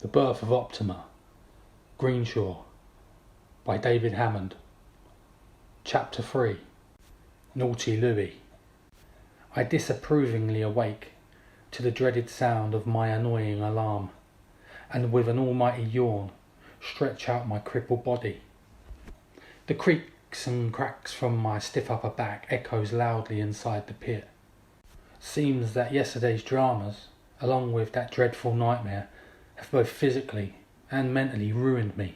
The Birth of Optima, Greenshore, by David Hammond. Chapter 3. Naughty Louie. I disapprovingly awake to the dreaded sound of my annoying alarm, and with an almighty yawn stretch out my crippled body. The creaks and cracks from my stiff upper back echoes loudly inside the pit. Seems that yesterday's dramas, along with that dreadful nightmare, have both physically and mentally ruined me.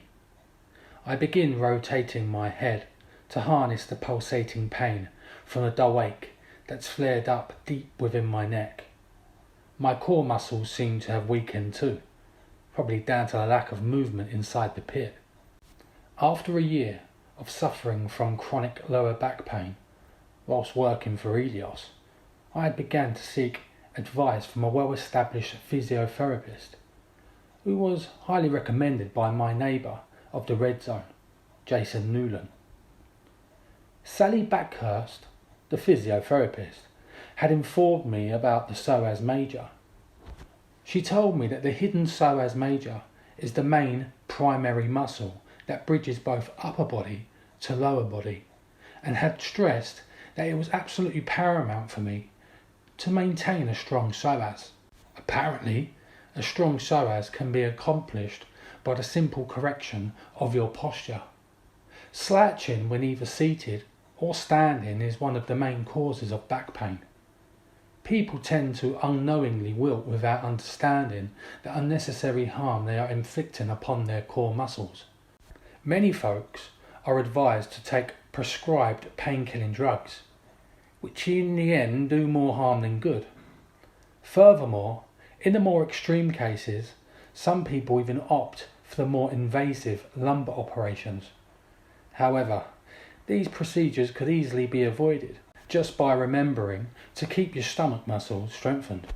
I begin rotating my head to harness the pulsating pain from a dull ache that's flared up deep within my neck. My core muscles seem to have weakened too, probably down to the lack of movement inside the pit. After a year of suffering from chronic lower back pain whilst working for Helios, I had begun to seek advice from a well-established physiotherapist who was highly recommended by my neighbour of the Red Zone, Jason Newland. Sally Backhurst, the physiotherapist, had informed me about the psoas major. She told me that the hidden psoas major is the main primary muscle that bridges both upper body to lower body, and had stressed that it was absolutely paramount for me to maintain a strong psoas. Apparently, a strong psoas can be accomplished by the simple correction of your posture. Slouching when either seated or standing is one of the main causes of back pain. People tend to unknowingly wilt without understanding the unnecessary harm they are inflicting upon their core muscles. Many folks are advised to take prescribed pain-killing drugs, which in the end do more harm than good. Furthermore, in the more extreme cases, some people even opt for the more invasive lumbar operations. However, these procedures could easily be avoided just by remembering to keep your stomach muscles strengthened.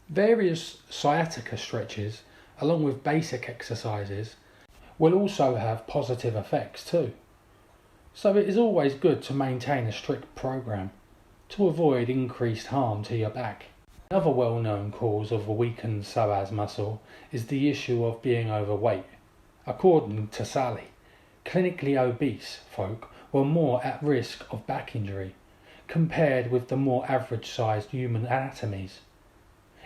Various sciatica stretches, along with basic exercises, will also have positive effects too. So it is always good to maintain a strict program to avoid increased harm to your back. Another well-known cause of a weakened psoas muscle is the issue of being overweight. According to Sally, clinically obese folk were more at risk of back injury compared with the more average-sized human anatomies.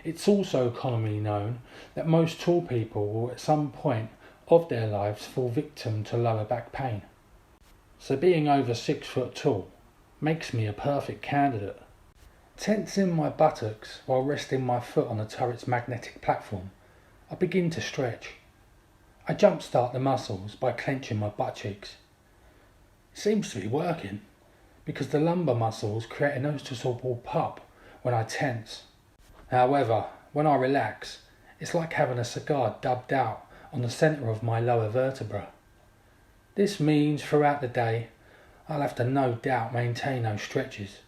It's also commonly known that most tall people will at some point of their lives fall victim to lower back pain. So being over 6 foot tall makes me a perfect candidate. Tensing my buttocks while resting my foot on the turret's magnetic platform, I begin to stretch. I jumpstart the muscles by clenching my butt cheeks. It seems to be working, because the lumbar muscles create a noticeable pop when I tense. However, when I relax, it's like having a cigar dubbed out on the centre of my lower vertebra. This means throughout the day, I'll have to no doubt maintain those stretches.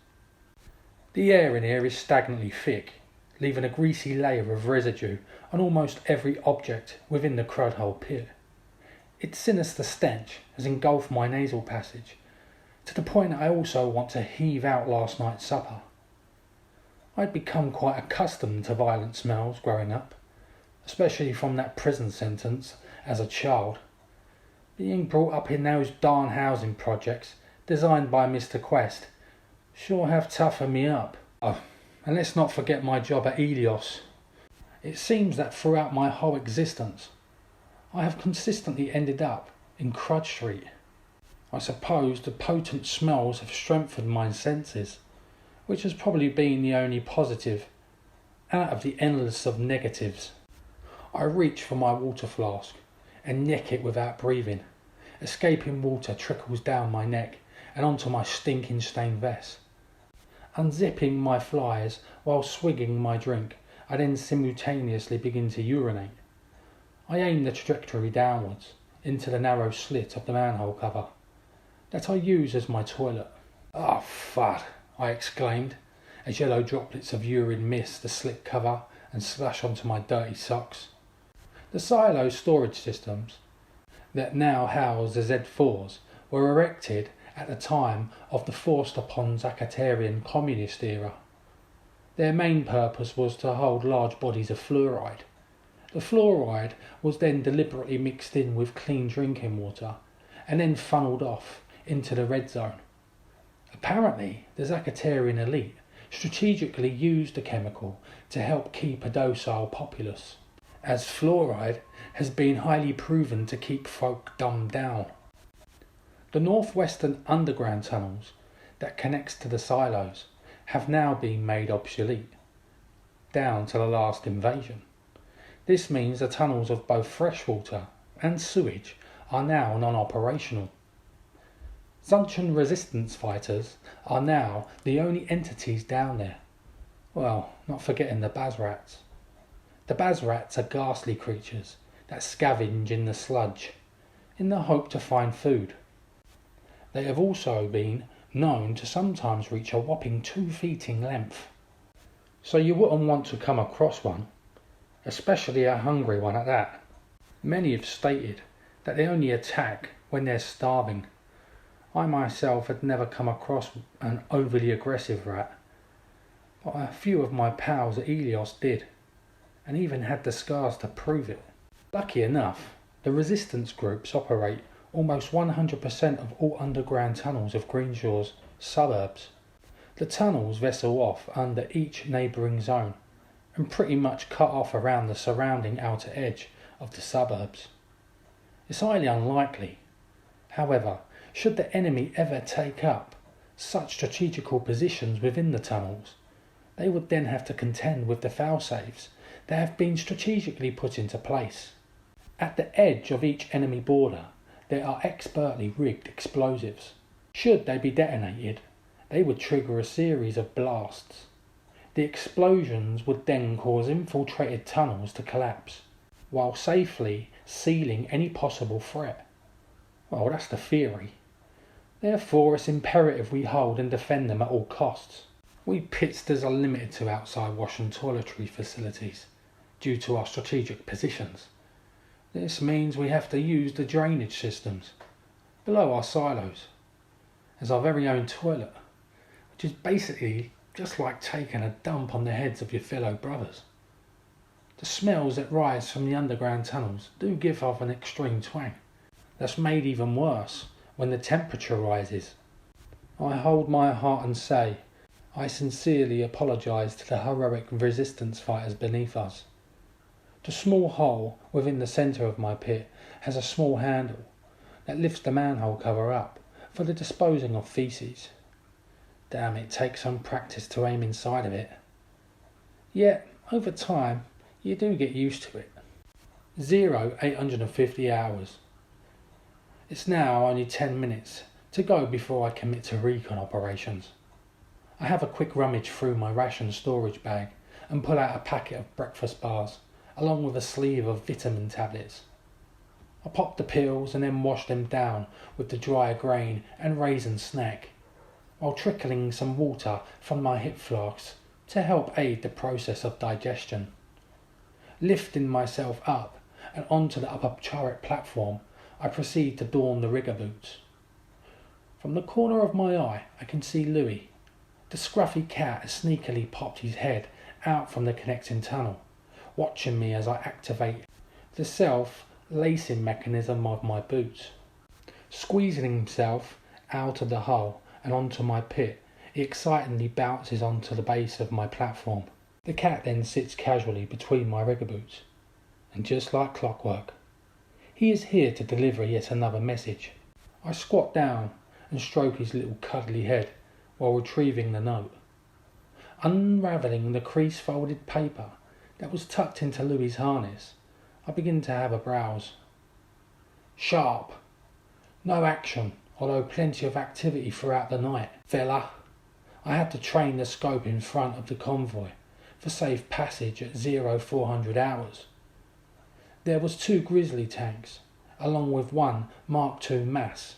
The air in here is stagnantly thick, leaving a greasy layer of residue on almost every object within the crudhole pit. Its sinister stench has engulfed my nasal passage, to the point that I also want to heave out last night's supper. I'd become quite accustomed to violent smells growing up, especially from that prison sentence as a child. Being brought up in those darn housing projects designed by Mr. Quest sure have toughened me up. Oh, and let's not forget my job at Helios. It seems that throughout my whole existence, I have consistently ended up in Crud Street. I suppose the potent smells have strengthened my senses, which has probably been the only positive out of the endless of negatives. I reach for my water flask and neck it without breathing. Escaping water trickles down my neck and onto my stinking stained vest. Unzipping my flies while swigging my drink, I then simultaneously begin to urinate. I aim the trajectory downwards into the narrow slit of the manhole cover that I use as my toilet. "Oh, fud," I exclaimed, as yellow droplets of urine miss the slit cover and splash onto my dirty socks. The silo storage systems that now house the Z4s were erected at the time of the forced-upon Zakatarian communist era. Their main purpose was to hold large bodies of fluoride, The fluoride was then deliberately mixed in with clean drinking water and then funneled off into the red zone. Apparently, the Zakatarian elite strategically used the chemical to help keep a docile populace, as fluoride has been highly proven to keep folk dumbed down. The northwestern underground tunnels that connects to the silos have now been made obsolete, down to the last invasion. This means the tunnels of both freshwater and sewage are now non-operational. Zuntra resistance fighters are now the only entities down there. Well, not forgetting the bazrats. The bazrats are ghastly creatures that scavenge in the sludge in the hope to find food. They have also been known to sometimes reach a whopping 2 feet in length. So you wouldn't want to come across one, especially a hungry one at that. Many have stated that they only attack when they're starving. I myself had never come across an overly aggressive rat, but a few of my pals at Helios did, and even had the scars to prove it. Lucky enough, the resistance groups operate almost 100% of all underground tunnels of Greenshore's suburbs. The tunnels vessel off under each neighbouring zone and pretty much cut off around the surrounding outer edge of the suburbs. It's highly unlikely, however, should the enemy ever take up such strategical positions within the tunnels, they would then have to contend with the fail-safes that have been strategically put into place. At the edge of each enemy border, there are expertly rigged explosives. Should they be detonated, they would trigger a series of blasts. The explosions would then cause infiltrated tunnels to collapse, while safely sealing any possible threat. Well, that's the theory. Therefore, it's imperative we hold and defend them at all costs. We pitsters are limited to outside wash and toiletry facilities due to our strategic positions. This means we have to use the drainage systems below our silos as our very own toilet, which is basically just like taking a dump on the heads of your fellow brothers. The smells that rise from the underground tunnels do give off an extreme twang that's made even worse when the temperature rises. I hold my heart and say I sincerely apologise to the heroic resistance fighters beneath us. The small hole within the centre of my pit has a small handle that lifts the manhole cover up for the disposing of faeces. Damn, it takes some practice to aim inside of it. Yet, over time, you do get used to it. 850 hours. It's now only 10 minutes to go before I commit to recon operations. I have a quick rummage through my ration storage bag and pull out a packet of breakfast bars, along with a sleeve of vitamin tablets. I pop the pills and then wash them down with the dry grain and raisin snack, while trickling some water from my hip flasks to help aid the process of digestion. Lifting myself up and onto the upper turret platform, I proceed to don the rigger boots. From the corner of my eye, I can see Louie. The scruffy cat has sneakily popped his head out from the connecting tunnel, watching me as I activate the self-lacing mechanism of my boots. Squeezing himself out of the hole and onto my pit, he excitedly bounces onto the base of my platform. The cat then sits casually between my rigger boots, and just like clockwork, he is here to deliver yet another message. I squat down and stroke his little cuddly head while retrieving the note. Unravelling the crease-folded paper that was tucked into Louie's harness, I begin to have a browse. Sharpe. No action, although plenty of activity throughout the night, fella. I had to train the scope in front of the convoy for safe passage at 0400 hours. There was 2 grizzly tanks, along with 1 Mark II mass,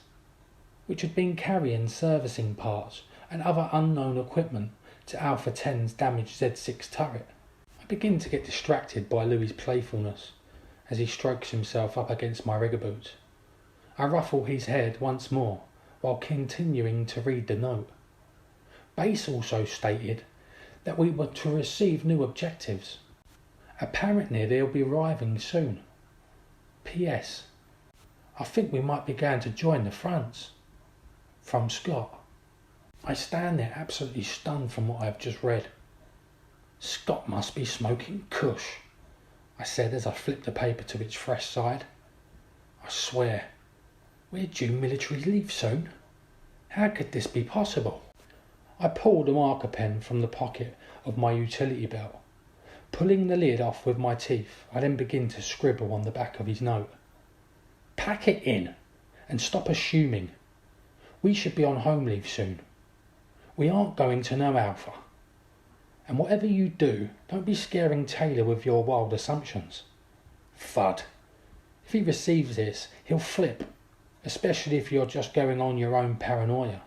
which had been carrying servicing parts and other unknown equipment to Alpha 10's damaged Z6 turret. I begin to get distracted by Louie's playfulness as he strokes himself up against my rigger boots. I ruffle his head once more while continuing to read the note. Base also stated that we were to receive new objectives, Apparently they'll be arriving soon. P.S. I think we might be going to join the France. From Scott. I stand there absolutely stunned from what I have just read. Scott must be smoking kush, I said as I flipped the paper to its fresh side. I swear, we're due military leave soon. How could this be possible? I pulled a marker pen from the pocket of my utility belt. Pulling the lid off with my teeth, I then begin to scribble on the back of his note. Pack it in and stop assuming. We should be on home leave soon. We aren't going to know Alpha. And whatever you do, don't be scaring Taylor with your wild assumptions. Thud. If he receives this, he'll flip, especially if you're just going on your own paranoia.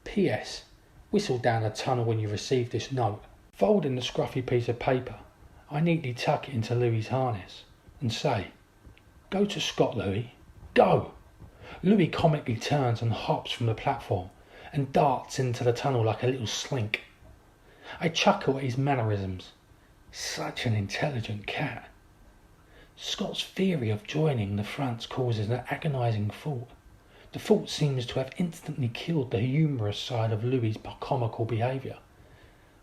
P.S. Whistle down the tunnel when you receive this note. Folding the scruffy piece of paper, I neatly tuck it into Louie's harness and say, Go to Scott, Louie. Go! Louie comically turns and hops from the platform and darts into the tunnel like a little slink. I chuckle at his mannerisms. Such an intelligent cat. Scott's theory of joining the France causes an agonising thought. The thought seems to have instantly killed the humorous side of Louie's comical behaviour.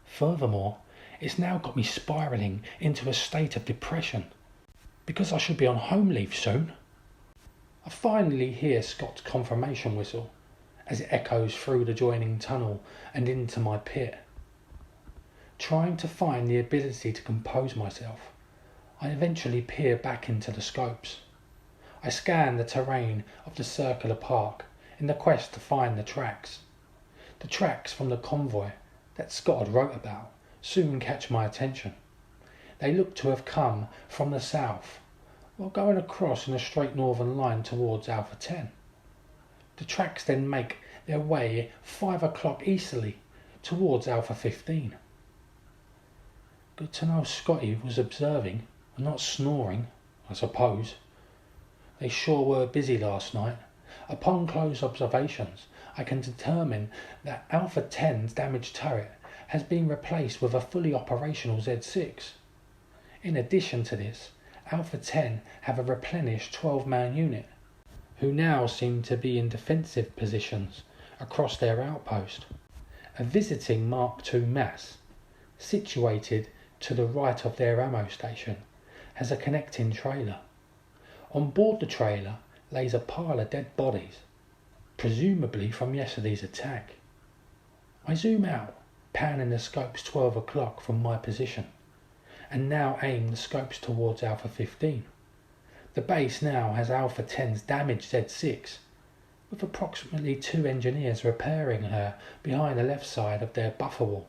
Furthermore, it's now got me spiralling into a state of depression. Because I should be on home leave soon. I finally hear Scott's confirmation whistle as it echoes through the joining tunnel and into my pit. Trying to find the ability to compose myself, I eventually peer back into the scopes. I scan the terrain of the circular park in the quest to find the tracks. The tracks from the convoy that Scott had wrote about soon catch my attention. They look to have come from the south, while going across in a straight northern line towards Alpha 10. The tracks then make their way 5 o'clock easterly towards Alpha 15. Good to know Scotty was observing and not snoring, I suppose. They sure were busy last night. Upon close observations, I can determine that Alpha 10's damaged turret has been replaced with a fully operational Z6. In addition to this, Alpha 10 have a replenished 12-man unit, who now seem to be in defensive positions across their outpost. A visiting Mark II mass, situated to the right of their ammo station, has a connecting trailer. On board the trailer lays a pile of dead bodies, presumably from yesterday's attack. I zoom out, panning the scopes 12 o'clock from my position, and now aim the scopes towards Alpha 15. The base now has Alpha 10's damaged Z6, with approximately 2 engineers repairing her behind the left side of their buffer wall.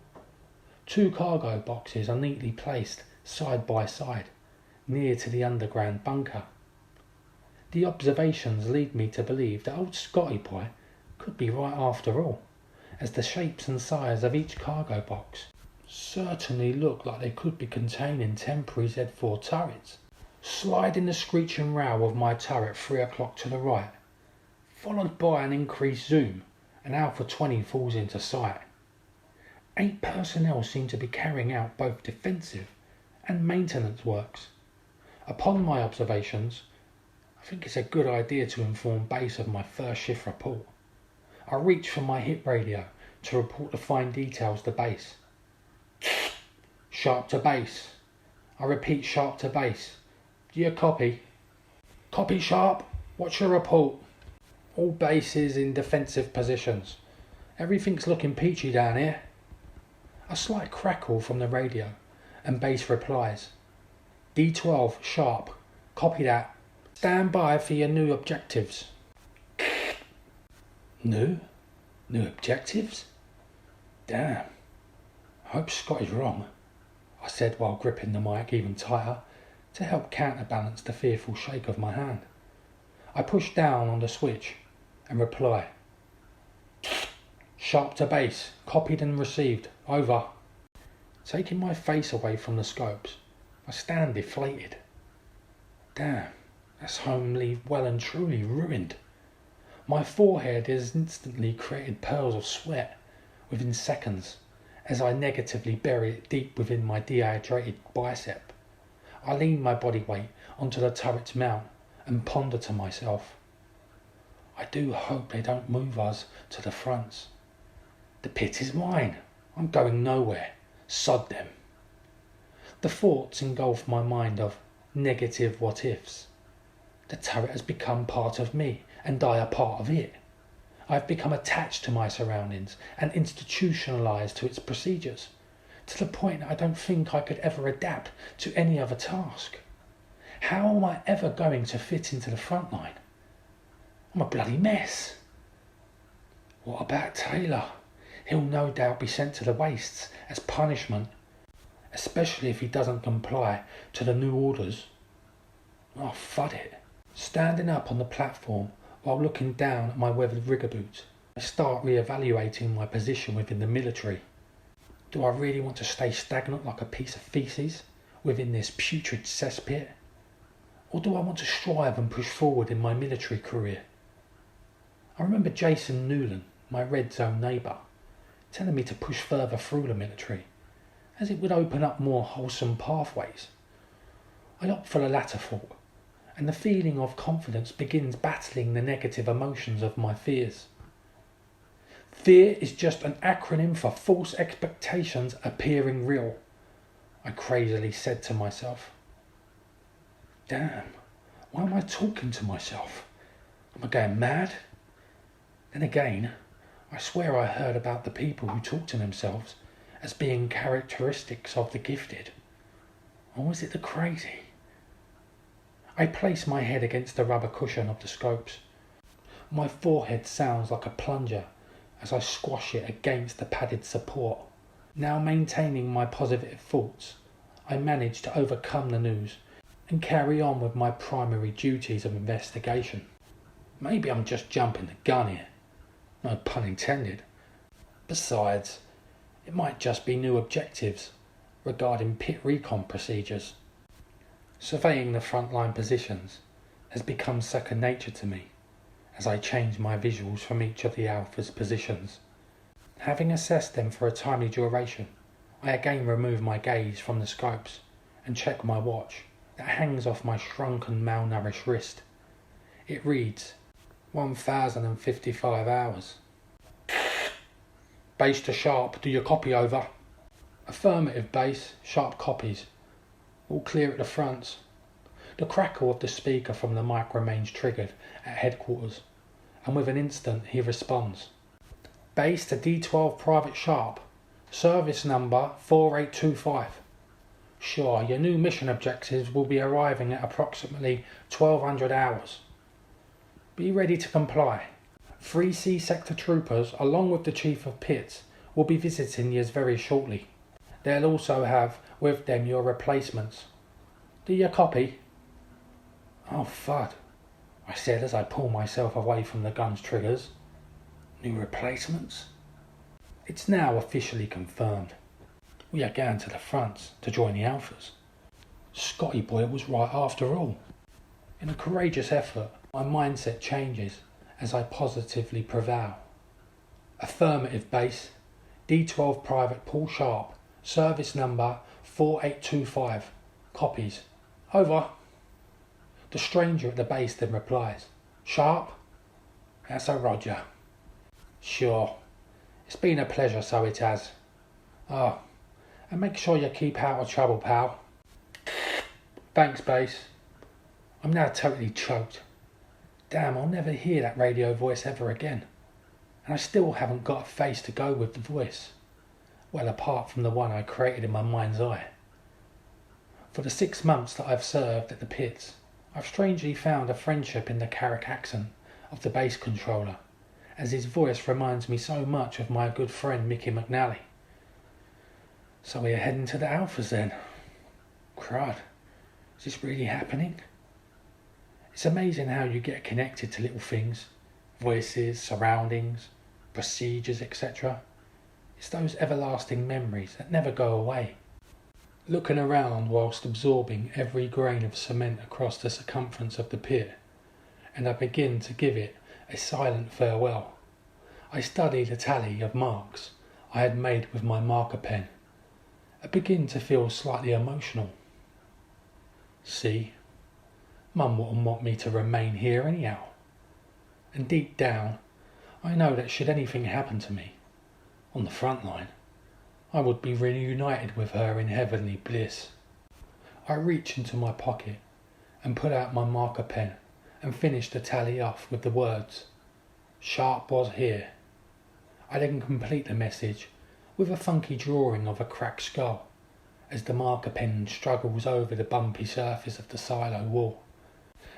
2 cargo boxes are neatly placed side by side, near to the underground bunker. The observations lead me to believe that old Scotty boy could be right after all, as the shapes and size of each cargo box certainly look like they could be containing temporary Z4 turrets. Sliding the screeching row of my turret 3 o'clock to the right, followed by an increased zoom, and Alpha 20 falls into sight. 8 personnel seem to be carrying out both defensive and maintenance works. Upon my observations, I think it's a good idea to inform base of my first shift report. I reach for my hit radio to report the fine details to base. Sharpe to base. I repeat, Sharpe to base. Do you copy? Copy, Sharpe. What's your report? All bases in defensive positions. Everything's looking peachy down here. A slight crackle from the radio, and base replies. D12, Sharpe. Copy that. Stand by for your new objectives. New? New objectives? Damn. I hope Scott is wrong, I said while gripping the mic even tighter to help counterbalance the fearful shake of my hand. I push down on the switch and reply. Sharpe to base, copied and received, over. Taking my face away from the scopes, I stand deflated. Damn, that's home leave well and truly ruined. My forehead has instantly created pearls of sweat within seconds as I negatively bury it deep within my dehydrated bicep I lean my body weight onto the turret's mount and ponder to myself. I do hope they don't move us to the fronts. The pit is mine. I'm going nowhere. Sod them. The thoughts engulf my mind of negative what-ifs. The turret has become part of me, and I a part of it. I've become attached to my surroundings and institutionalised to its procedures, to the point I don't think I could ever adapt to any other task. How am I ever going to fit into the front line? I'm a bloody mess. What about Taylor? He'll no doubt be sent to the wastes as punishment, especially if he doesn't comply to the new orders. Oh, fud it. Standing up on the platform while looking down at my weathered rigger boots, I start re-evaluating my position within the military. Do I really want to stay stagnant like a piece of faeces within this putrid cesspit? Or do I want to strive and push forward in my military career? I remember Jason Newland, my red zone neighbour, telling me to push further through the military, as it would open up more wholesome pathways. I opt for the latter thought, and the feeling of confidence begins battling the negative emotions of my fears. Fear is just an acronym for false expectations appearing real, I crazily said to myself. Damn, why am I talking to myself? Am I going mad? Then again, I swear I heard about the people who talk to themselves as being characteristics of the gifted. Or was it the crazy? I place my head against the rubber cushion of the scopes. My forehead sounds like a plunger as I squash it against the padded support. Now maintaining my positive thoughts, I manage to overcome the news and carry on with my primary duties of investigation. Maybe I'm just jumping the gun here. No pun intended. Besides, it might just be new objectives regarding pit recon procedures. Surveying the frontline positions has become second nature to me as I change my visuals from each of the Alpha's positions. Having assessed them for a timely duration, I again remove my gaze from the scopes and check my watch that hangs off my shrunken, malnourished wrist. It reads 1,055 hours. Base to Sharpe, do you copy over? Affirmative base, Sharpe copies. All clear at the fronts. The crackle of the speaker from the mic remains triggered at headquarters, and with an instant he responds. Base to D12 Private Sharpe, service number 4825. Sure, your new mission objectives will be arriving at approximately 1200 hours. Be ready to comply. 3C sector troopers, along with the Chief of Pits, will be visiting you very shortly. They'll also have with them your replacements. Do you copy? Oh, fud, I said as I pull myself away from the gun's triggers. New replacements? It's now officially confirmed. We are going to the fronts to join the Alphas. Scotty boy was right after all. In a courageous effort, my mindset changes as I positively prevail. Affirmative base, D12 Private Paul Sharpe, service number 4825, copies. Over. The stranger at the base then replies, Sharpe? That's a roger. Sure, it's been a pleasure, so it has. Oh, and make sure you keep out of trouble, pal. Thanks, base. I'm now totally choked. Damn, I'll never hear that radio voice ever again. And I still haven't got a face to go with the voice. Well, apart from the one I created in my mind's eye. For the 6 months that I've served at the pits, I've strangely found a friendship in the Carrick accent of the base controller, as his voice reminds me so much of my good friend Mickey McNally. So we're heading to the Alphas then. Crud, is this really happening? It's amazing how you get connected to little things, voices, surroundings, procedures, etc. It's those everlasting memories that never go away. Looking around whilst absorbing every grain of cement across the circumference of the pit, and I begin to give it a silent farewell. I study the tally of marks I had made with my marker pen. I begin to feel slightly emotional. See, Mum wouldn't want me to remain here anyhow. And deep down, I know that should anything happen to me, on the front line, I would be reunited with her in heavenly bliss. I reach into my pocket and pull out my marker pen and finish the tally off with the words, "Sharpe was here." I then complete the message with a funky drawing of a cracked skull as the marker pen struggles over the bumpy surface of the silo wall.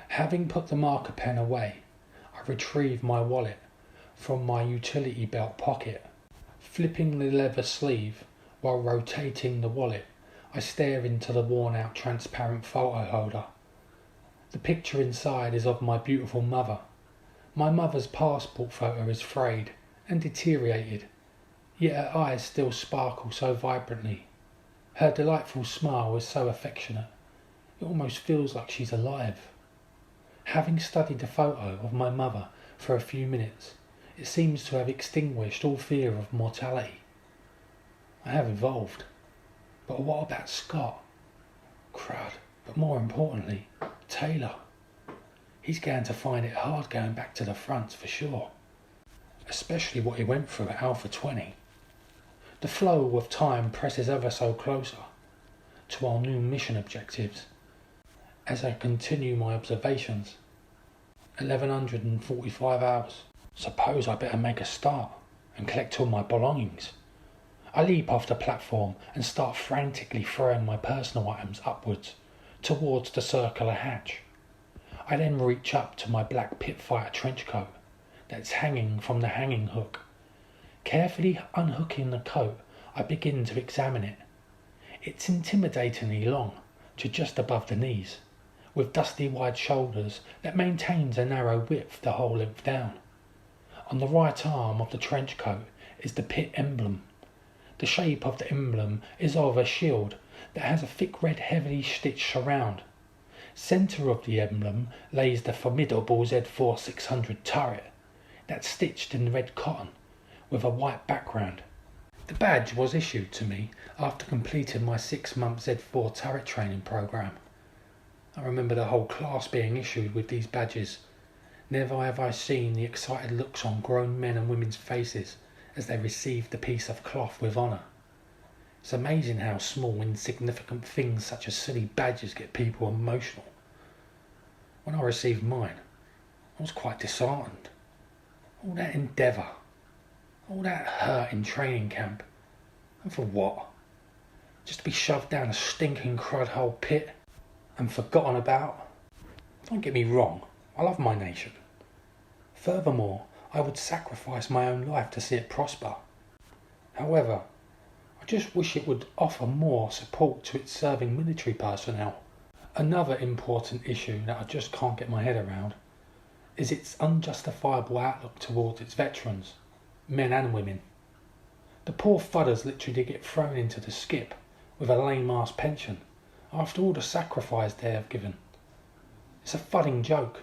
Having put the marker pen away, I retrieve my wallet from my utility belt pocket. Flipping the leather sleeve while rotating the wallet, I stare into the worn-out transparent photo holder. The picture inside is of my beautiful mother. My mother's passport photo is frayed and deteriorated, yet her eyes still sparkle so vibrantly. Her delightful smile is so affectionate, it almost feels like she's alive. Having studied the photo of my mother for a few minutes, it seems to have extinguished all fear of mortality. I have evolved. But what about Scott? Crud. But more importantly, Taylor. He's going to find it hard going back to the fronts for sure. Especially what he went through at Alpha 20. The flow of time presses ever so closer to our new mission objectives. As I continue my observations, 1145 hours. Suppose I better make a start and collect all my belongings. I leap off the platform and start frantically throwing my personal items upwards towards the circular hatch. I then reach up to my black pitfighter trench coat that's hanging from the hanging hook. Carefully unhooking the coat, I begin to examine it. It's intimidatingly long to just above the knees, with dusty wide shoulders that maintains a narrow width the whole length down. On the right arm of the trench coat is the pit emblem. The shape of the emblem is of a shield that has a thick red heavily stitched surround. Centre of the emblem lays the formidable Z4 600 turret that's stitched in red cotton with a white background. The badge was issued to me after completing my 6-month Z4 turret training program. I remember the whole class being issued with these badges. Never have I seen the excited looks on grown men and women's faces as they received the piece of cloth with honour. It's amazing how small, insignificant things such as silly badges get people emotional. When I received mine, I was quite disheartened. All that endeavour, all that hurt in training camp, and for what? Just to be shoved down a stinking crud hole pit and forgotten about? Don't get me wrong, I love my nation. Furthermore, I would sacrifice my own life to see it prosper. However, I just wish it would offer more support to its serving military personnel. Another important issue that I just can't get my head around is its unjustifiable outlook towards its veterans, men and women. The poor fudders literally get thrown into the skip with a lame-ass pension after all the sacrifice they have given. It's a fudding joke.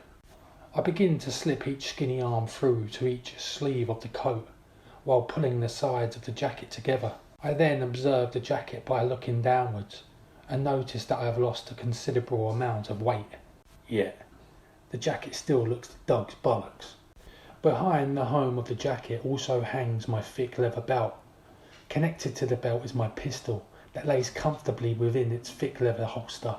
I begin to slip each skinny arm through to each sleeve of the coat while pulling the sides of the jacket together. I then observe the jacket by looking downwards and notice that I have lost a considerable amount of weight. Yet, the jacket still looks the dog's bollocks. Behind the home of the jacket also hangs my thick leather belt. Connected to the belt is my pistol that lays comfortably within its thick leather holster.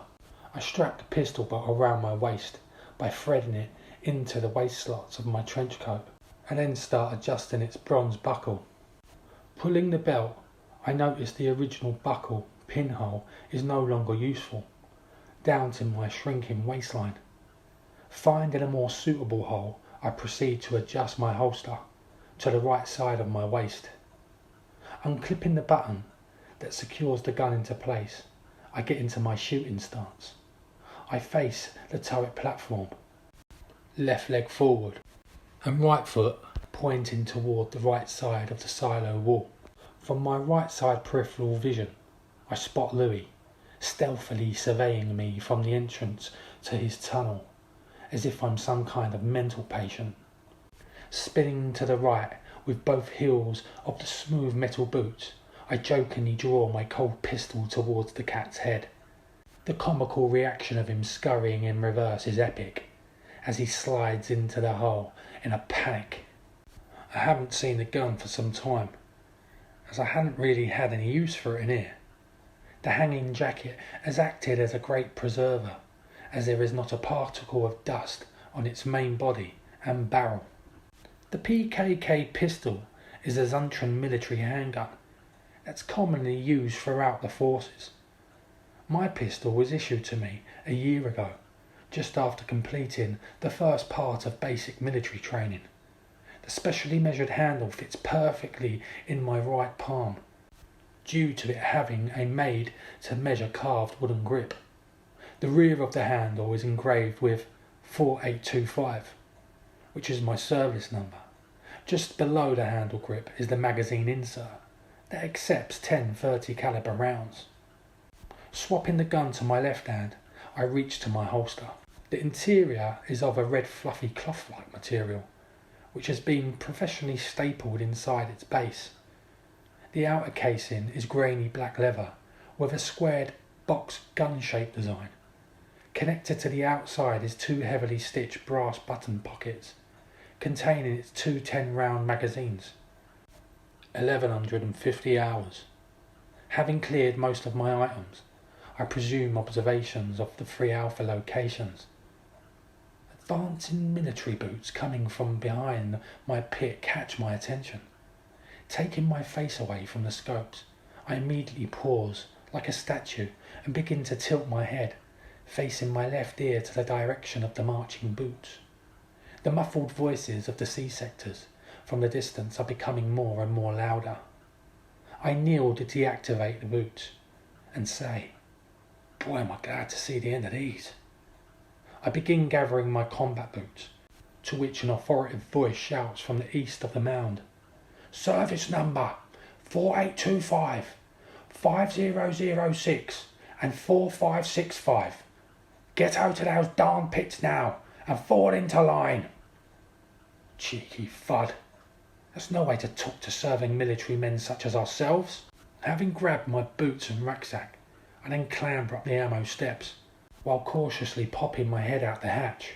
I strap the pistol belt around my waist by threading it into the waist slots of my trench coat and then start adjusting its bronze buckle. Pulling the belt, I notice the original buckle pinhole is no longer useful, down to my shrinking waistline. Finding a more suitable hole, I proceed to adjust my holster to the right side of my waist. Unclipping the button that secures the gun into place, I get into my shooting stance. I face the turret platform, left leg forward and right foot pointing toward the right side of the silo wall. From my right side peripheral vision, I spot Louie, stealthily surveying me from the entrance to his tunnel, as if I'm some kind of mental patient. Spinning to the right with both heels of the smooth metal boots, I jokingly draw my cold pistol towards the cat's head. The comical reaction of him scurrying in reverse is epic, as he slides into the hole in a panic. I haven't seen the gun for some time, as I hadn't really had any use for it in here. The hanging jacket has acted as a great preserver, as there is not a particle of dust on its main body and barrel. The PKK pistol is a Zuntra military handgun that's commonly used throughout the forces. My pistol was issued to me a year ago, just after completing the first part of basic military training. The specially measured handle fits perfectly in my right palm, due to it having a made-to-measure carved wooden grip. The rear of the handle is engraved with 4825, which is my service number. Just below the handle grip is the magazine insert that accepts 10 .30 caliber rounds. Swapping the gun to my left hand, I reach to my holster. The interior is of a red fluffy cloth-like material, which has been professionally stapled inside its base. The outer casing is grainy black leather with a squared box gun-shaped design. Connected to the outside is two heavily stitched brass button pockets, containing its two 10-round magazines. 1150 hours. Having cleared most of my items, I presume observations of the 3 Alpha locations. Advancing military boots coming from behind my pit catch my attention. Taking my face away from the scopes, I immediately pause like a statue and begin to tilt my head, facing my left ear to the direction of the marching boots. The muffled voices of the C-sectors from the distance are becoming more and more louder. I kneel to deactivate the boots and say, "Boy, am I glad to see the end of these." I begin gathering my combat boots, to which an authoritative voice shouts from the east of the mound, "Service number 4825, 5006 and 4565. Get out of those darn pits now and fall into line." Cheeky fud. That's no way to talk to serving military men such as ourselves. Having grabbed my boots and rucksack, I then clamber up the ammo steps, while cautiously popping my head out the hatch.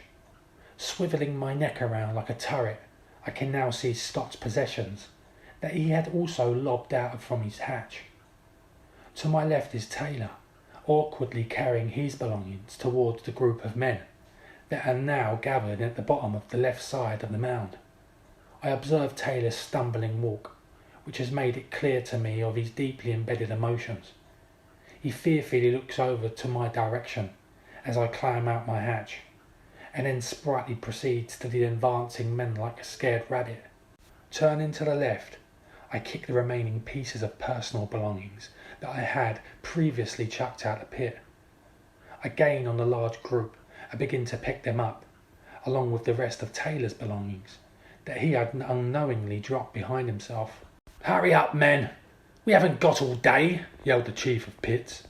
Swivelling my neck around like a turret, I can now see Scott's possessions that he had also lobbed out from his hatch. To my left is Taylor, awkwardly carrying his belongings towards the group of men that are now gathered at the bottom of the left side of the mound. I observe Taylor's stumbling walk, which has made it clear to me of his deeply embedded emotions. He fearfully looks over to my direction as I climb out my hatch, and then sprightly proceeds to the advancing men like a scared rabbit. Turning to the left, I kick the remaining pieces of personal belongings that I had previously chucked out the pit. I gain on the large group and begin to pick them up, along with the rest of Taylor's belongings that he had unknowingly dropped behind himself. "Hurry up, men! We haven't got all day," yelled the chief of pits.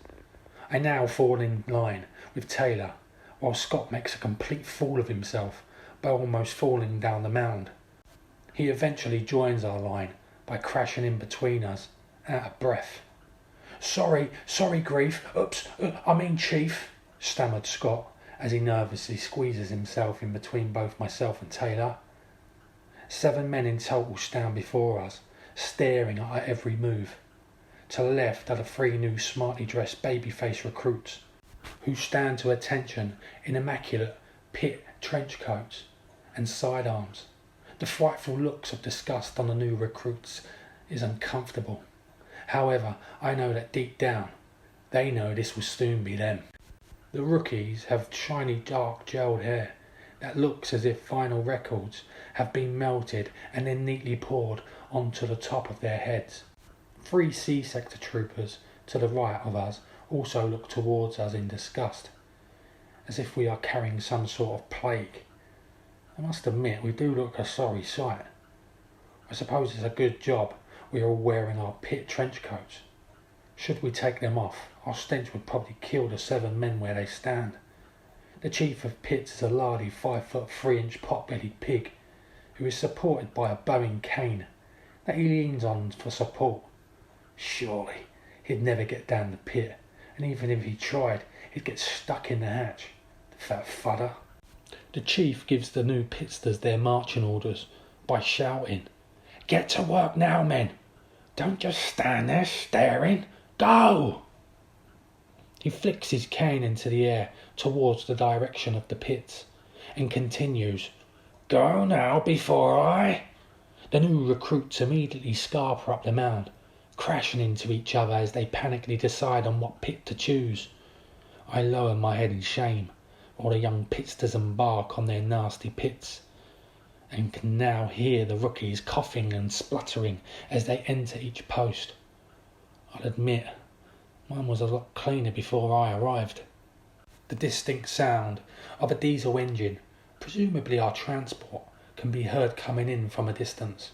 I now fall in line with Taylor, while Scott makes a complete fool of himself by almost falling down the mound. He eventually joins our line by crashing in between us, out of breath. Sorry, Grief, Chief," stammered Scott as he nervously squeezes himself in between both myself and Taylor. 7 men in total stand before us, staring at our every move. To the left are the 3 new smartly dressed baby-faced recruits, who stand to attention in immaculate pit trench coats and sidearms. The frightful looks of disgust on the new recruits is uncomfortable. However, I know that deep down, they know this will soon be them. The rookies have shiny dark gelled hair that looks as if vinyl records have been melted and then neatly poured onto the top of their heads. 3 C-sector troopers to the right of us also look towards us in disgust, as if we are carrying some sort of plague. I must admit, we do look a sorry sight. I suppose it's a good job we are all wearing our pit trench coats. Should we take them off, our stench would probably kill the 7 men where they stand. The chief of pits is a lardy 5'3" pot-bellied pig, who is supported by a bowing cane that he leans on for support. Surely he'd never get down the pit, and even if he tried, he'd get stuck in the hatch. The fat fudder. The chief gives the new pitsters their marching orders by shouting, "Get to work now, men! Don't just stand there staring! Go!" He flicks his cane into the air towards the direction of the pits and continues, "Go now before I..." The new recruits immediately scarper up the mound, crashing into each other as they panically decide on what pit to choose. I lower my head in shame while the young pitsters embark on their nasty pits, and can now hear the rookies coughing and spluttering as they enter each post. I'll admit, mine was a lot cleaner before I arrived. The distinct sound of a diesel engine, presumably our transport, can be heard coming in from a distance.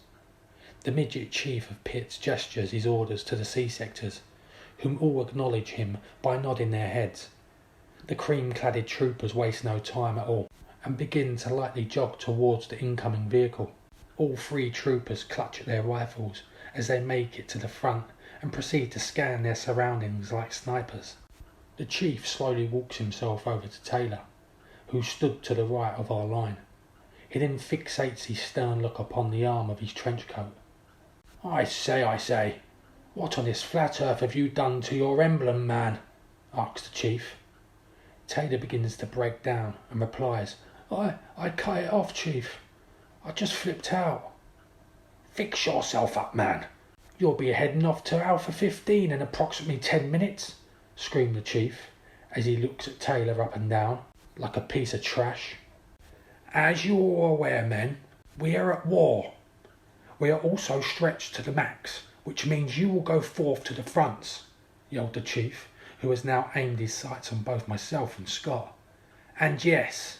The midget chief of pits gestures his orders to the C-sectors, whom all acknowledge him by nodding their heads. The cream-cladded troopers waste no time at all and begin to lightly jog towards the incoming vehicle. All three troopers clutch at their rifles as they make it to the front and proceed to scan their surroundings like snipers. The chief slowly walks himself over to Taylor, who stood to the right of our line. He then fixates his stern look upon the arm of his trench coat. I say, what on this flat earth have you done to your emblem, man?" asks the chief. Taylor begins to break down and replies, I cut it off, chief. I just flipped out." "Fix yourself up, man. You'll be heading off to Alpha 15 in approximately 10 minutes, screamed the chief as he looks at Taylor up and down like a piece of trash. "As you're all aware, men, we are at war. We are also stretched to the max, which means you will go forth to the fronts," yelled the chief, who has now aimed his sights on both myself and Scott. "And yes,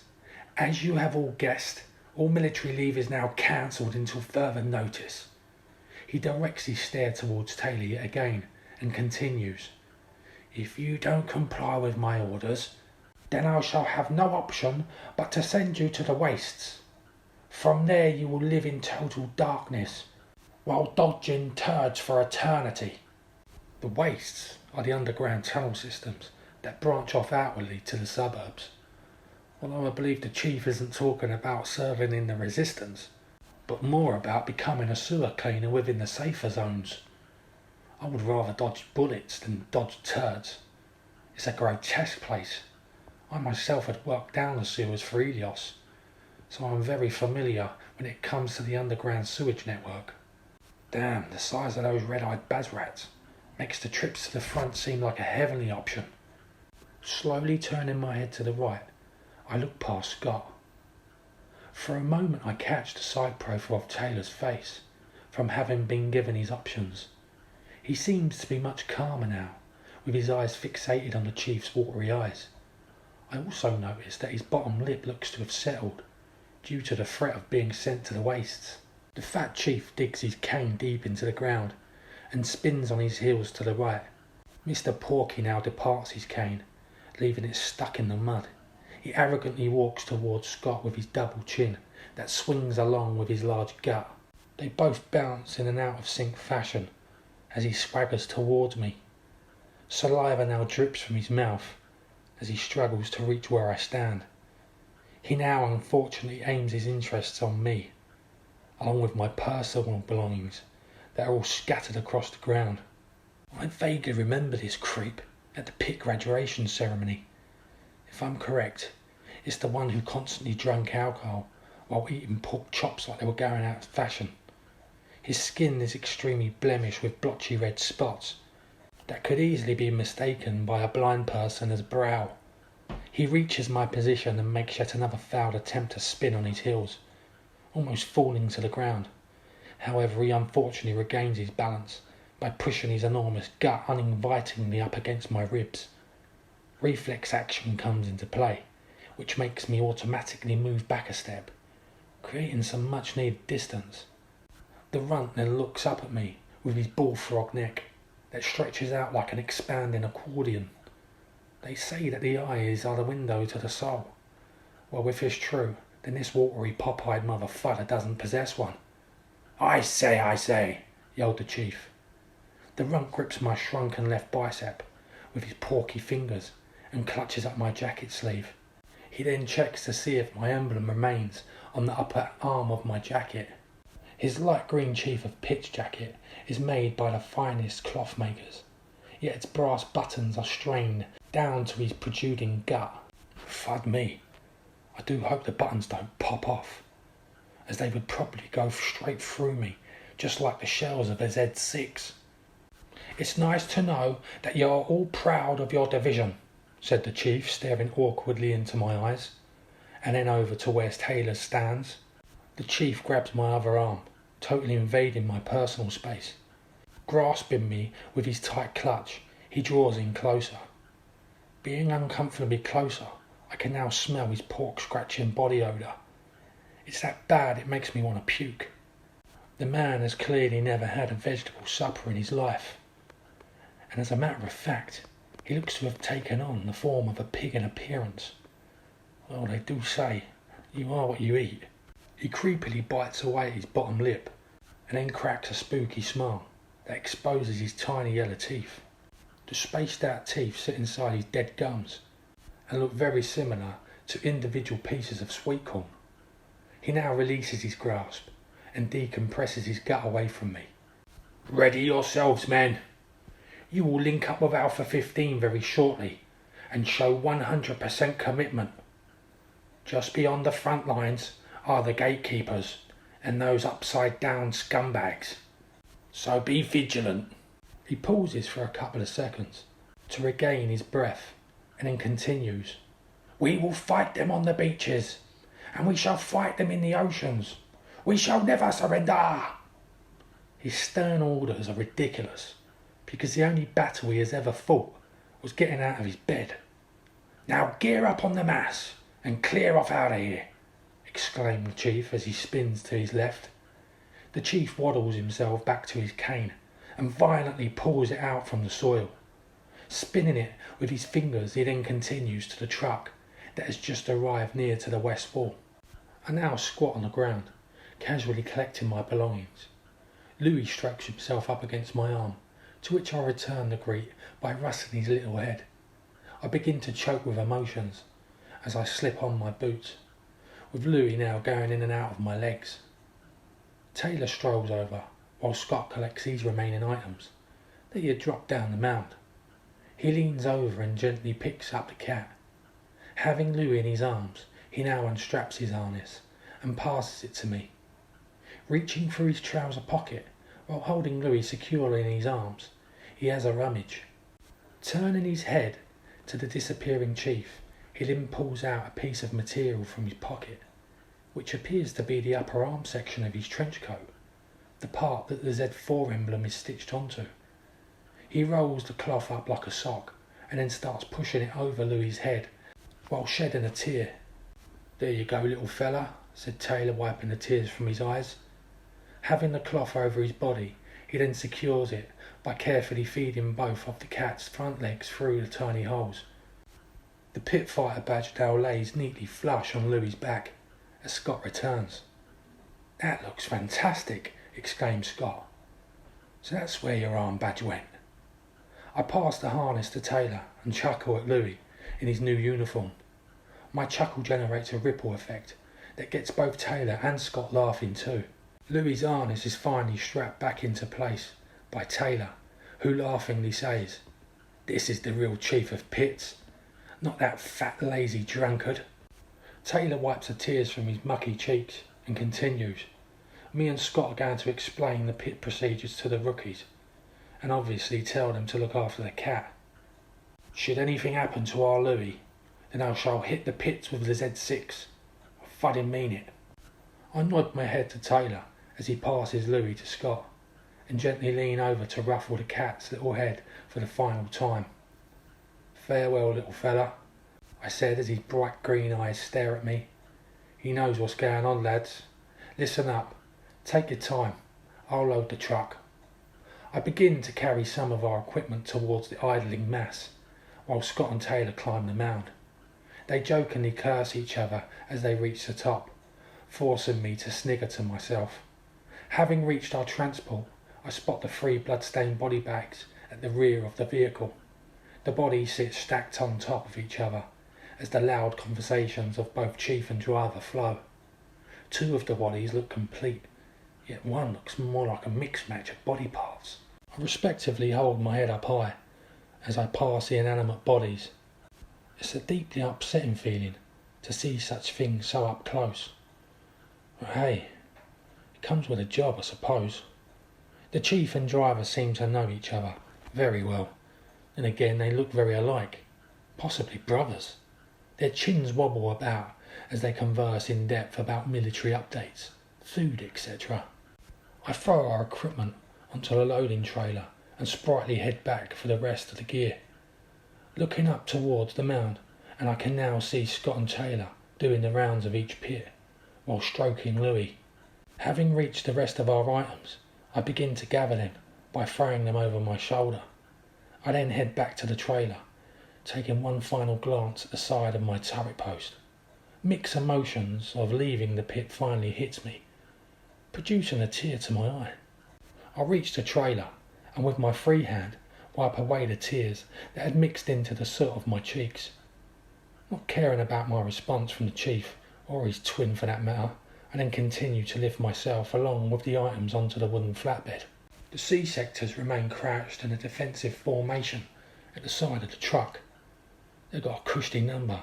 as you have all guessed, all military leave is now cancelled until further notice." He directs his stare towards Taylor yet again and continues, "If you don't comply with my orders, then I shall have no option but to send you to the wastes. From there you will live in total darkness, while dodging turds for eternity." The wastes are the underground tunnel systems that branch off outwardly to the suburbs. Although I believe the chief isn't talking about serving in the resistance, but more about becoming a sewer cleaner within the safer zones. I would rather dodge bullets than dodge turds. It's a grotesque place. I myself had worked down the sewers for Helios, so I'm very familiar when it comes to the underground sewage network. Damn, the size of those red-eyed bazrats makes the trips to the front seem like a heavenly option. Slowly turning my head to the right, I look past Scott. For a moment I catch the side profile of Taylor's face, from having been given his options. He seems to be much calmer now, with his eyes fixated on the chief's watery eyes. I also notice that his bottom lip looks to have settled, due to the threat of being sent to the wastes. The fat chief digs his cane deep into the ground and spins on his heels to the right. Mr. Porky now departs his cane, leaving it stuck in the mud. He arrogantly walks towards Scott with his double chin that swings along with his large gut. They both bounce in an out-of-sync fashion as he swaggers towards me. Saliva now drips from his mouth as he struggles to reach where I stand. He now unfortunately aims his interests on me, along with my personal belongings that are all scattered across the ground. I vaguely remember this creep at the pit graduation ceremony. If I'm correct, it's the one who constantly drank alcohol while eating pork chops like they were going out of fashion. His skin is extremely blemished with blotchy red spots that could easily be mistaken by a blind person as brow. He reaches my position and makes yet another failed attempt to spin on his heels, almost falling to the ground. However, he unfortunately regains his balance by pushing his enormous gut uninvitingly up against my ribs. Reflex action comes into play, which makes me automatically move back a step, creating some much needed distance. The runt then looks up at me with his bullfrog neck that stretches out like an expanding accordion. They say that the eyes are the window to the soul. Well, if it's true, then this watery pop-eyed motherfucker doesn't possess one. I say, yelled the chief. The runt grips my shrunken left bicep with his porky fingers and clutches at my jacket sleeve. He then checks to see if my emblem remains on the upper arm of my jacket. His light green Chief of Pitch jacket is made by the finest cloth makers, yet its brass buttons are strained down to his protruding gut. Fud me, I do hope the buttons don't pop off, as they would probably go straight through me, just like the shells of a Z6. It's nice to know that you're all proud of your division, said the Chief, staring awkwardly into my eyes, and then over to where Taylor stands. The Chief grabs my other arm, totally invading my personal space. Grasping me with his tight clutch, he draws in closer. Being uncomfortably closer, I can now smell his pork-scratching body odour. It's that bad it makes me want to puke. The man has clearly never had a vegetable supper in his life, and as a matter of fact, he looks to have taken on the form of a pig in appearance. Well, they do say, you are what you eat. He creepily bites away at his bottom lip, and then cracks a spooky smile that exposes his tiny yellow teeth. The spaced out teeth sit inside his dead gums, and look very similar to individual pieces of sweet corn. He now releases his grasp, and decompresses his gut away from me. Ready yourselves, men. You will link up with Alpha 15 very shortly and show 100% commitment. Just beyond the front lines are the gatekeepers and those upside down scumbags. So be vigilant. He pauses for a couple of seconds to regain his breath and then continues. We will fight them on the beaches, and we shall fight them in the oceans. We shall never surrender. His stern orders are ridiculous, because the only battle he has ever fought was getting out of his bed. Now gear up on the mass and clear off out of here, exclaimed the Chief as he spins to his left. The Chief waddles himself back to his cane and violently pulls it out from the soil. Spinning it with his fingers, he then continues to the truck that has just arrived near to the west wall. I now squat on the ground, casually collecting my belongings. Louie strokes himself up against my arm, to which I return the greet by rustling his little head. I begin to choke with emotions as I slip on my boots, with Louie now going in and out of my legs. Taylor strolls over, while Scott collects his remaining items that he had dropped down the mound. He leans over and gently picks up the cat. Having Louie in his arms, he now unstraps his harness and passes it to me. Reaching through his trouser pocket, while holding Louie securely in his arms, he has a rummage. Turning his head to the disappearing Chief, he then pulls out a piece of material from his pocket, which appears to be the upper arm section of his trench coat, the part that the Z4 emblem is stitched onto. He rolls the cloth up like a sock and then starts pushing it over Louie's head while shedding a tear. There you go, little fella, said Taylor, wiping the tears from his eyes. Having the cloth over his body, he then secures it by carefully feeding both of the cat's front legs through the tiny holes. The pit fighter badge now lays neatly flush on Louie's back as Scott returns. That looks fantastic, exclaimed Scott. So that's where your arm badge went. I pass the harness to Taylor and chuckle at Louie in his new uniform. My chuckle generates a ripple effect that gets both Taylor and Scott laughing too. Louie's harness is finally strapped back into place by Taylor, who laughingly says, "This is the real Chief of Pits, not that fat lazy drunkard." Taylor wipes the tears from his mucky cheeks and continues. Me and Scott are going to explain the pit procedures to the rookies and obviously tell them to look after the cat. Should anything happen to our Louie, then I shall hit the pits with the Z6. I fucking mean it. I nod my head to Taylor as he passes Louie to Scott and gently lean over to ruffle the cat's little head for the final time. Farewell, little fella, I said as his bright green eyes stare at me. He knows what's going on, lads. Listen up. Take your time. I'll load the truck. I begin to carry some of our equipment towards the idling mass, while Scott and Taylor climb the mound. They jokingly curse each other as they reach the top, forcing me to snigger to myself. Having reached our transport, I spot the 3 blood-stained body bags at the rear of the vehicle. The bodies sit stacked on top of each other as the loud conversations of both chief and driver flow. Two of the bodies look complete, yet one looks more like a mixed match of body parts. I respectively hold my head up high as I pass the inanimate bodies. It's a deeply upsetting feeling to see such things so up close. But hey, it comes with a job, I suppose. The chief and driver seem to know each other very well. And again, they look very alike, possibly brothers. Their chins wobble about as they converse in depth about military updates, food, etc. I throw our equipment onto the loading trailer and sprightly head back for the rest of the gear. Looking up towards the mound, and I can now see Scott and Taylor doing the rounds of each pit while stroking Louie. Having reached the rest of our items, I begin to gather them by throwing them over my shoulder. I then head back to the trailer, taking one final glance at the side of my turret post. Mixed emotions of leaving the pit finally hits me, producing a tear to my eye. I reach the trailer and with my free hand wipe away the tears that had mixed into the soot of my cheeks. Not caring about my response from the chief, or his twin for that matter, I then continue to lift myself along with the items onto the wooden flatbed. The C sectors remain crouched in a defensive formation at the side of the truck. They've got a cushy number.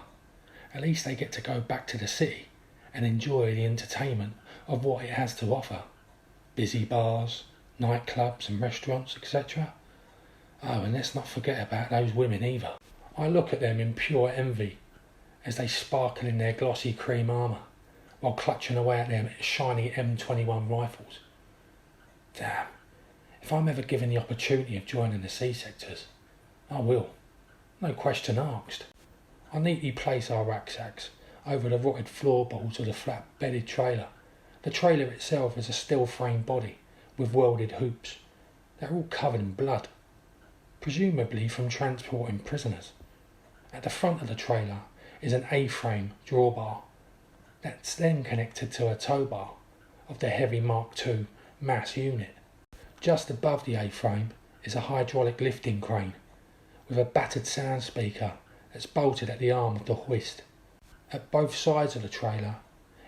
At least they get to go back to the city and enjoy the entertainment of what it has to offer. Busy bars, nightclubs and restaurants, etc. Oh, and let's not forget about those women either. I look at them in pure envy as they sparkle in their glossy cream armour while clutching away at their shiny M21 rifles. Damn, if I'm ever given the opportunity of joining the C sectors, I will. No question asked. I neatly place our rucksacks over the rotted floorboards of the flat-bedded trailer. The trailer itself is a steel-frame body with welded hoops. They're all covered in blood, presumably from transporting prisoners. At the front of the trailer is an A-frame drawbar that's then connected to a tow bar of the heavy Mark II mass unit. Just above the A-frame is a hydraulic lifting crane with a battered sound speaker that's bolted at the arm of the hoist. At both sides of the trailer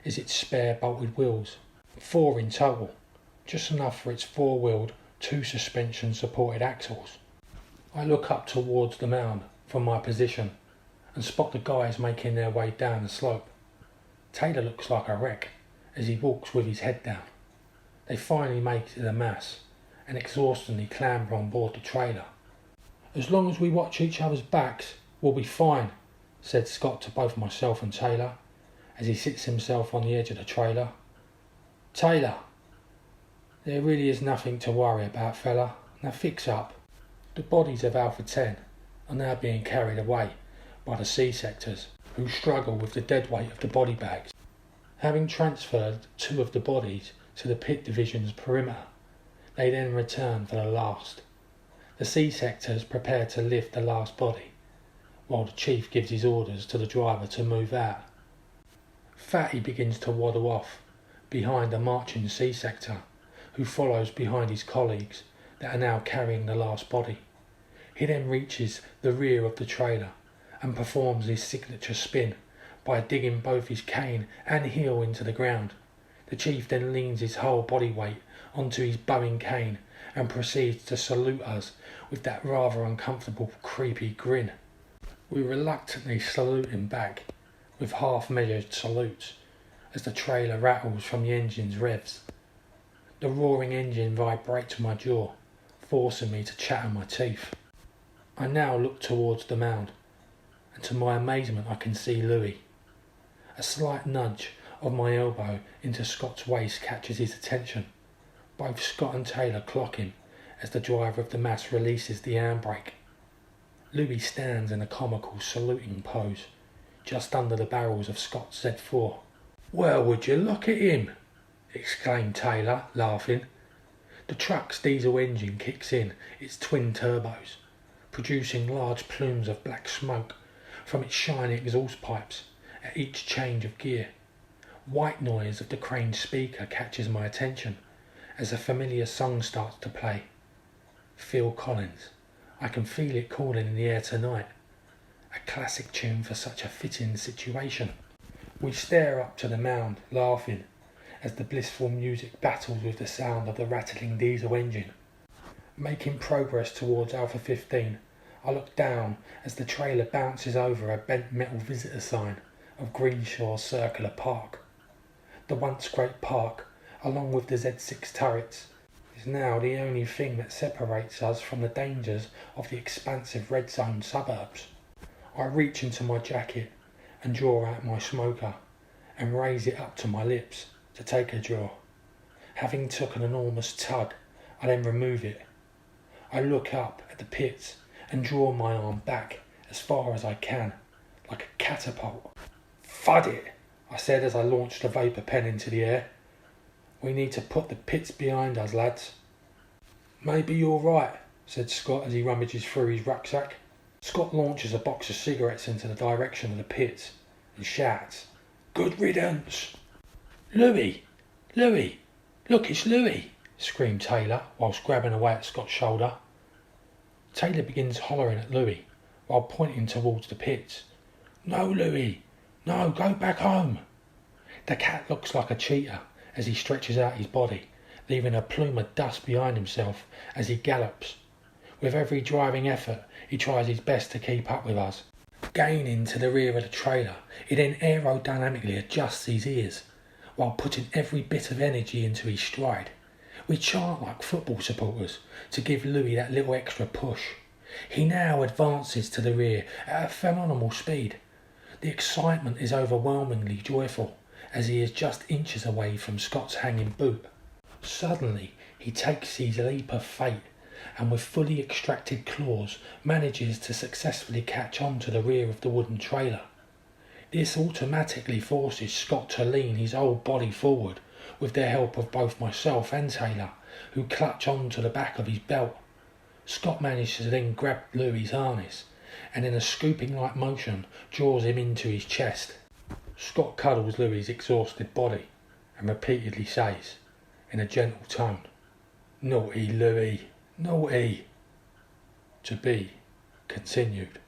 is its spare bolted wheels, 4 in total, just enough for its 4-wheeled, 2 suspension supported axles. I look up towards the mound from my position and spot the guys making their way down the slope. Taylor looks like a wreck as he walks with his head down. They finally make it to the mass and exhaustingly clamber on board the trailer. As long as we watch each other's backs, we'll be fine, said Scott to both myself and Taylor as he sits himself on the edge of the trailer. Taylor, there really is nothing to worry about, fella. Now fix up. The bodies of Alpha 10 are now being carried away by the C sectors, who struggle with the dead weight of the body bags. Having transferred 2 of the bodies to the pit division's perimeter, they then return for the last. The C sectors prepare to lift the last body, while the chief gives his orders to the driver to move out. Fatty begins to waddle off behind the marching C sector, who follows behind his colleagues that are now carrying the last body. He then reaches the rear of the trailer and performs his signature spin by digging both his cane and heel into the ground. The chief then leans his whole body weight onto his bowing cane and proceeds to salute us with that rather uncomfortable, creepy grin. We reluctantly salute him back with half-measured salutes as the trailer rattles from the engine's revs. The roaring engine vibrates my jaw, forcing me to chatter my teeth. I now look towards the mound, and to my amazement I can see Louie. A slight nudge of my elbow into Scott's waist catches his attention. Both Scott and Taylor clock him as the driver of the mass releases the handbrake. Louie stands in a comical saluting pose, just under the barrels of Scott's Z4. "Well, would you look at him?" exclaimed Taylor, laughing. The truck's diesel engine kicks in its twin turbos, producing large plumes of black smoke from its shiny exhaust pipes at each change of gear. White noise of the crane's speaker catches my attention as a familiar song starts to play. Phil Collins, I can feel it calling in the air tonight. A classic tune for such a fitting situation. We stare up to the mound, laughing, as the blissful music battles with the sound of the rattling diesel engine. Making progress towards Alpha 15, I look down as the trailer bounces over a bent metal visitor sign of Greenshore Circular Park. The once great park, along with the Z6 turrets, is now the only thing that separates us from the dangers of the expansive red zone suburbs. I reach into my jacket and draw out my smoker and raise it up to my lips to take a draw. Having took an enormous tug, I then remove it. I look up at the pits and draw my arm back as far as I can, like a catapult. "Fud it," I said as I launched the vapour pen into the air. "We need to put the pits behind us, lads." "Maybe you're right," said Scott as he rummages through his rucksack. Scott launches a box of cigarettes into the direction of the pits and shouts, "Good riddance!" "Louie! Louie! Look, it's Louie!" screamed Taylor whilst grabbing away at Scott's shoulder. Taylor begins hollering at Louie while pointing towards the pits. "No, Louie! No, go back home!" The cat looks like a cheetah as he stretches out his body, leaving a plume of dust behind himself as he gallops. With every driving effort, he tries his best to keep up with us. Gaining to the rear of the trailer, he then aerodynamically adjusts his ears, while putting every bit of energy into his stride. We chant like football supporters to give Louie that little extra push. He now advances to the rear at a phenomenal speed. The excitement is overwhelmingly joyful as he is just inches away from Scott's hanging boot. Suddenly, he takes his leap of fate and with fully extracted claws manages to successfully catch on to the rear of the wooden trailer. This automatically forces Scott to lean his whole body forward with the help of both myself and Taylor, who clutch on to the back of his belt. Scott manages to then grab Louie's harness and in a scooping-like motion draws him into his chest. Scott cuddles Louie's exhausted body and repeatedly says, in a gentle tone, "Naughty Louie, naughty." To be continued.